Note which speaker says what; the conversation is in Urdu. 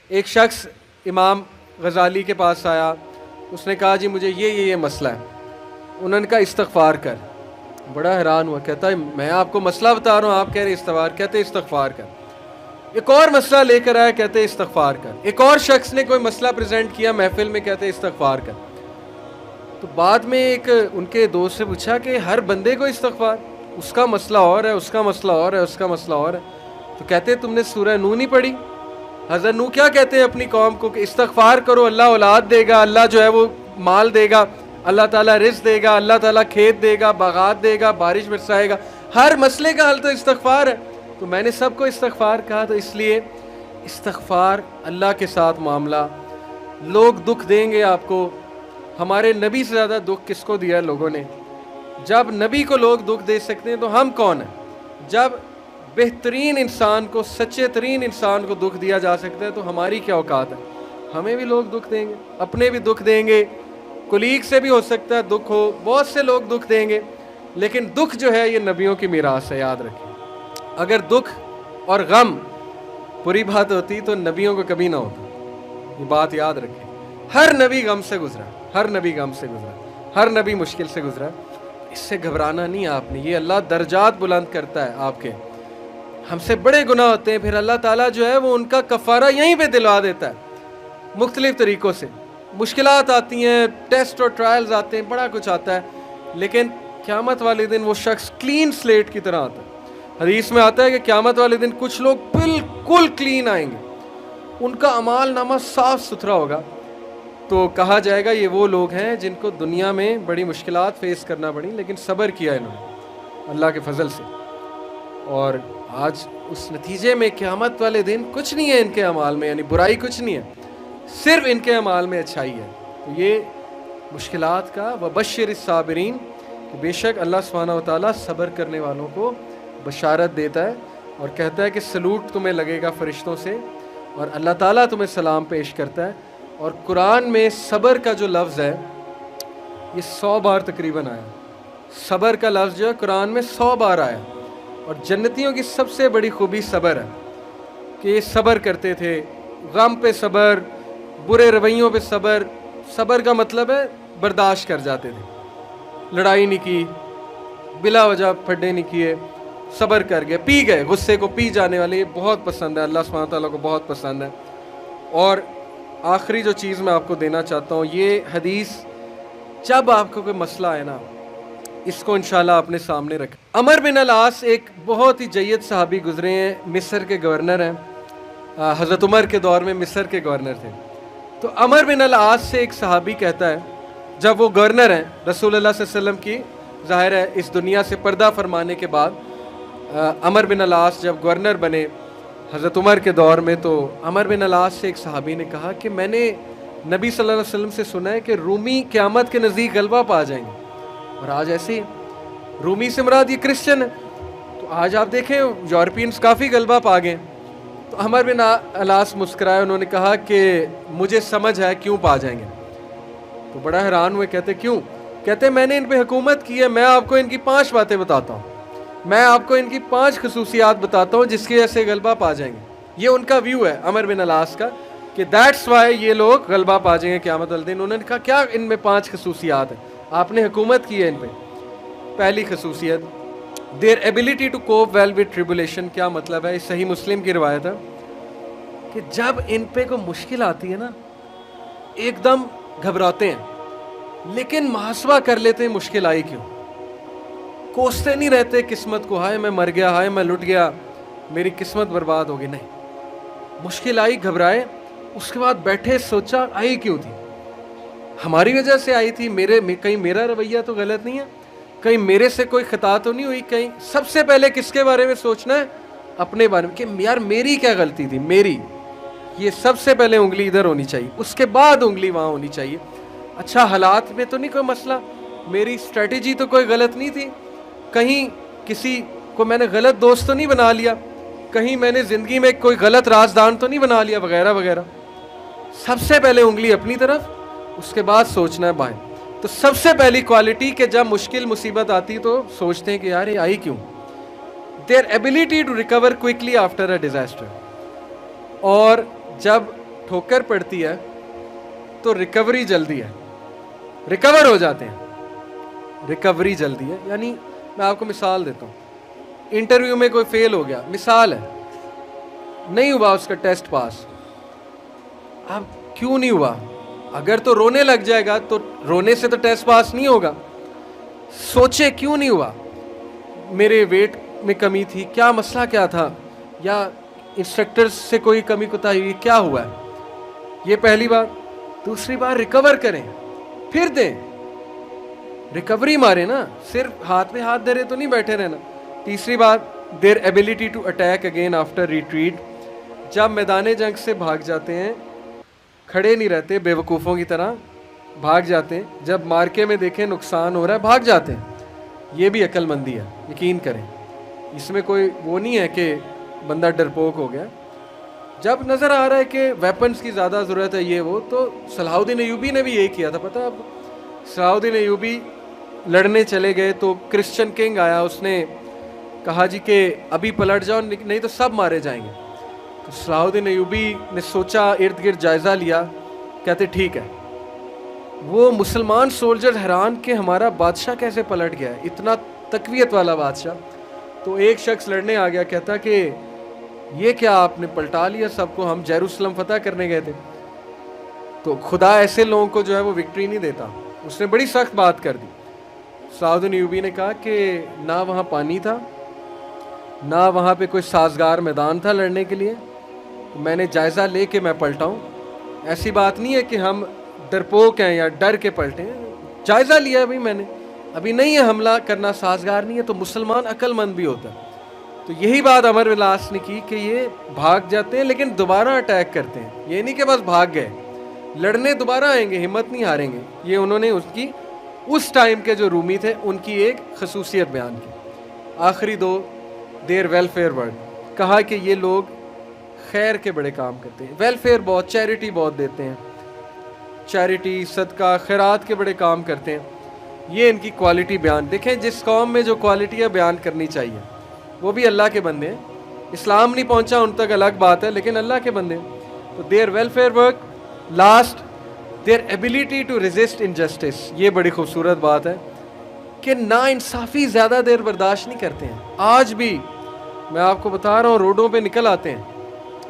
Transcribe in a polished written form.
Speaker 1: ایک شخص امام غزالی کے پاس آیا، اس نے کہا جی مجھے یہ مسئلہ ہے. انہوں نے کہا استغفار کر. بڑا حیران ہوا، کہتا ہے میں آپ کو مسئلہ بتا رہا ہوں، آپ کہہ رہے استغفار. کہتے استغفار کر. ایک اور مسئلہ لے کر آیا، کہتے استغفار کر. ایک اور شخص نے کوئی مسئلہ پریزنٹ کیا محفل میں، کہتے استغفار کر. تو بعد میں ایک ان کے دوست سے پوچھا کہ ہر بندے کو استغفار، اس کا مسئلہ اور ہے، اس کا مسئلہ اور ہے، اس کا مسئلہ اور ہے. تو کہتے تم نے سورہ نوح نہیں پڑھی؟ حضرت نوح کیا کہتے ہیں اپنی قوم کو کہ استغفار کرو، اللہ اولاد دے گا، اللہ جو ہے وہ مال دے گا، اللہ تعالیٰ رزق دے گا، اللہ تعالیٰ کھیت دے گا، باغات دے گا، بارش برسائے گا. ہر مسئلے کا حل تو استغفار ہے. تو میں نے سب کو استغفار کہا. تو اس لیے استغفار اللہ کے ساتھ معاملہ. لوگ دکھ دیں گے آپ کو. ہمارے نبی سے زیادہ دکھ کس کو دیا ہے لوگوں نے؟ جب نبی کو لوگ دکھ دے سکتے ہیں تو ہم کون ہیں؟ جب بہترین انسان کو، سچے ترین انسان کو دکھ دیا جا سکتا ہے تو ہماری کیا اوقات ہے؟ ہمیں بھی لوگ دکھ دیں گے، اپنے بھی دکھ دیں گے، کولیگ سے بھی ہو سکتا ہے دکھ ہو، بہت سے لوگ دکھ دیں گے. لیکن دکھ جو ہے یہ نبیوں کی میراث ہے، یاد رکھیں. اگر دکھ اور غم بری بات ہوتی تو نبیوں کو کبھی نہ ہوتا. یہ بات یاد رکھیں. ہر نبی غم سے گزرا، ہر نبی غم سے گزرا، ہر نبی مشکل سے گزرا. اس سے گھبرانا نہیں آپ نے. یہ اللہ درجات بلند کرتا ہے آپ کے. ہم سے بڑے گناہ ہوتے ہیں، پھر اللہ تعالیٰ جو ہے وہ ان کا کفارہ یہیں پہ دلوا دیتا ہے مختلف طریقوں سے. مشکلات آتی ہیں، ٹیسٹ اور ٹرائلز آتے ہیں، بڑا کچھ آتا ہے، لیکن قیامت والے دن وہ شخص کلین سلیٹ کی طرح آتا ہے. حدیث میں آتا ہے کہ قیامت والے دن کچھ لوگ بالکل کلین آئیں گے، ان کا اعمال نامہ صاف ستھرا ہوگا. تو کہا جائے گا یہ وہ لوگ ہیں جن کو دنیا میں بڑی مشکلات فیس کرنا پڑی لیکن صبر کیا انہوں نے اللہ کے فضل سے. اور آج اس نتیجے میں قیامت والے دن کچھ نہیں ہے ان کے اعمال میں، یعنی برائی کچھ نہیں ہے، صرف ان کے اعمال میں اچھائی ہے. تو یہ مشکلات کا وبشر الصابرین کہ بے شک اللہ سبحانہ و تعالیٰ صبر کرنے والوں کو بشارت دیتا ہے اور کہتا ہے کہ سلوٹ تمہیں لگے گا فرشتوں سے اور اللہ تعالیٰ تمہیں سلام پیش کرتا ہے. اور قرآن میں صبر کا جو لفظ ہے یہ 100 بار تقریباً آیا. صبر کا لفظ جو ہے قرآن میں 100 بار آیا. اور جنتیوں کی سب سے بڑی خوبی صبر ہے کہ یہ صبر کرتے تھے. غم پہ صبر، برے رویوں پہ صبر. صبر کا مطلب ہے برداشت کر جاتے تھے، لڑائی نہیں کی، بلا وجہ پھڈے نہیں کیے، صبر کر گئے، پی گئے. غصے کو پی جانے والے یہ بہت پسند ہے، اللہ سبحانہ تعالیٰ کو بہت پسند ہے. اور آخری جو چیز میں آپ کو دینا چاہتا ہوں، یہ حدیث جب آپ کو کوئی مسئلہ آئے نا اس کو انشاءاللہ اپنے سامنے رکھیں. عمر بن العاص ایک بہت ہی جید صحابی گزرے ہیں، مصر کے گورنر ہیں. حضرت عمر کے دور میں مصر کے گورنر تھے. تو عمر بن العاص سے ایک صحابی کہتا ہے، جب وہ گورنر ہیں رسول اللہ صلی اللہ علیہ وسلم کی ظاہر ہے اس دنیا سے پردہ فرمانے کے بعد، عمر بن العاص جب گورنر بنے حضرت عمر کے دور میں، تو عمر بن العاص سے ایک صحابی نے کہا کہ میں نے نبی صلی اللہ علیہ وسلم سے سنا ہے کہ رومی قیامت کے نزدیک غلبہ پا جائیں گے. اور آج ایسے ہی رومی سے مراد یہ کرسچن ہے. تو آج آپ دیکھیں یورپینز کافی غلبہ پا گئے. تو عمر بن العاص مسکرائے، انہوں نے کہا کہ مجھے سمجھ ہے کیوں پا جائیں گے. تو بڑا حیران ہوئے، کہتے کیوں؟ کہتے میں نے ان پہ حکومت کی ہے، میں آپ کو ان کی 5 باتیں بتاتا ہوں، میں آپ کو ان کی 5 خصوصیات بتاتا ہوں جس کی وجہ سے غلبہ پا جائیں گے. یہ ان کا ویو ہے عمر بن العاص کا کہ دیٹس وائی یہ لوگ غلبہ پا جائیں گے قیامت والے دن. انہوں نے کہا کیا ان میں 5 خصوصیات ہیں؟ آپ نے حکومت کی ہے ان پہ. پہلی خصوصیت their ability to cope well with tribulation. کیا مطلب ہے؟ صحیح مسلم کی روایت ہے کہ جب ان پہ کوئی مشکل آتی ہے نا ایک دم گھبراتے ہیں لیکن محاسبہ کر لیتے ہیں مشکل آئی کیوں. کوستے نہیں رہتے قسمت کو، ہائے میں مر گیا، ہائے میں لٹ گیا، میری قسمت برباد ہوگی. نہیں، مشکل آئی گھبرائے، اس کے بعد بیٹھے سوچا آئی کیوں تھی، ہماری وجہ سے آئی تھی، کہیں میرا رویہ تو غلط نہیں ہے، کہیں میرے سے کوئی خطا تو نہیں ہوئی. کہیں سب سے پہلے کس کے بارے میں سوچنا ہے؟ اپنے بارے میں کہ یار میری کیا غلطی تھی، میری. یہ سب سے پہلے انگلی ادھر ہونی چاہیے، اس کے بعد انگلی وہاں ہونی چاہیے. اچھا حالات میں تو نہیں کوئی مسئلہ، میری اسٹریٹجی تو کوئی غلط نہیں تھی، کہیں کسی کو میں نے غلط دوست تو نہیں بنا لیا، کہیں میں نے زندگی میں کوئی غلط رازدان تو نہیں بنا لیا، وغیرہ وغیرہ. سب سے پہلے انگلی اپنی طرف، اس کے بعد سوچنا ہے بائیں. تو سب سے پہلی کوالٹی کہ جب مشکل مصیبت آتی تو سوچتے ہیں کہ یار یہ آئی کیوں. their ability to recover quickly after a disaster. اور جب ٹھوکر پڑتی ہے تو ریکوری جلدی ہے, ریکور ہو جاتے ہیں, ریکوری جلدی ہے. یعنی میں آپ کو مثال دیتا ہوں, انٹرویو میں کوئی فیل ہو گیا, مثال ہے, نہیں ہوا اس کا ٹیسٹ پاس. اب کیوں نہیں ہوا؟ اگر تو رونے لگ جائے گا تو رونے سے تو ٹیسٹ پاس نہیں ہوگا. سوچے کیوں نہیں ہوا, میرے ویٹ میں کمی تھی, کیا مسئلہ کیا تھا, یا انسٹرکٹر سے کوئی کمی کوتاہی ہوئی, کیا ہوا ہے. یہ پہلی بات. دوسری بات, ریکور کریں, پھر دیں, ریکوری مارے نا, صرف ہاتھ میں ہاتھ دھرے تو نہیں بیٹھے رہنا. تیسری بات, their ability to attack again after retreat. جب میدان جنگ سے بھاگ جاتے ہیں, کھڑے نہیں رہتے بے وقوفوں کی طرح, بھاگ جاتے ہیں. جب مارکے میں دیکھیں نقصان ہو رہا ہے, بھاگ جاتے ہیں. یہ بھی عقل مندی ہے, یقین کریں. اس میں کوئی وہ نہیں ہے کہ بندہ ڈرپوک ہو گیا. جب نظر آ رہا ہے کہ ویپنز کی زیادہ ضرورت ہے یہ وہ, تو صلاح الدین ایوبی نے بھی یہی کیا تھا. پتہ ہے آپ, صلاح الدین ایوبی لڑنے چلے گئے تو کرسچن کنگ آیا, اس نے کہا جی کہ ابھی پلٹ جاؤ نہیں تو سب مارے جائیں گے. تو صلاح الدین ایوبی نے سوچا, ارد گرد جائزہ لیا, کہتے ٹھیک ہے. وہ مسلمان سولجر حیران کہ ہمارا بادشاہ کیسے پلٹ گیا ہے, اتنا تقویت والا بادشاہ. تو ایک شخص لڑنے آ گیا, کہتا کہ یہ کیا آپ نے پلٹا لیا سب کو, ہم یروشلم فتح کرنے گئے تھے. تو خدا ایسے لوگوں کو جو ہے وہ وکٹری نہیں دیتا. اس نے بڑی سخت بات کر دی. صلاح الدین ایوبی نے کہا کہ نہ وہاں پانی تھا, نہ وہاں پہ کوئی سازگار میدان تھا لڑنے کے لیے, میں نے جائزہ لے کے میں پلٹا ہوں. ایسی بات نہیں ہے کہ ہم ڈرپوک ہیں یا ڈر کے پلٹے ہیں, جائزہ لیا ہے بھائی میں نے, ابھی نہیں ہے حملہ کرنا سازگار نہیں ہے. تو مسلمان عقل مند بھی ہوتا ہے. تو یہی بات عمرو بن العاص نے کی کہ یہ بھاگ جاتے ہیں لیکن دوبارہ اٹیک کرتے ہیں. یہ نہیں کہ بس بھاگ گئے, لڑنے دوبارہ آئیں گے, ہمت نہیں ہاریں گے. یہ انہوں نے اس ٹائم کے جو رومی تھے ان کی ایک خصوصیت بیان کی. آخری دو, دیر ویلفیئر ورک. کہا کہ یہ لوگ خیر کے بڑے کام کرتے ہیں, ویلفیئر بہت, چیریٹی بہت دیتے ہیں, چیریٹی صدقہ خیرات کے بڑے کام کرتے ہیں. یہ ان کی کوالٹی بیان. دیکھیں جس قوم میں جو کوالٹی ہے بیان کرنی چاہیے, وہ بھی اللہ کے بندے ہیں. اسلام نہیں پہنچا ان تک الگ بات ہے, لیکن اللہ کے بندے ہیں. تو their welfare work. Last, their ability to resist injustice. یہ بڑی خوبصورت بات ہے کہ نا انصافی زیادہ دیر برداشت نہیں کرتے ہیں. آج بھی میں آپ کو بتا رہا ہوں, روڈوں پہ نکل آتے ہیں,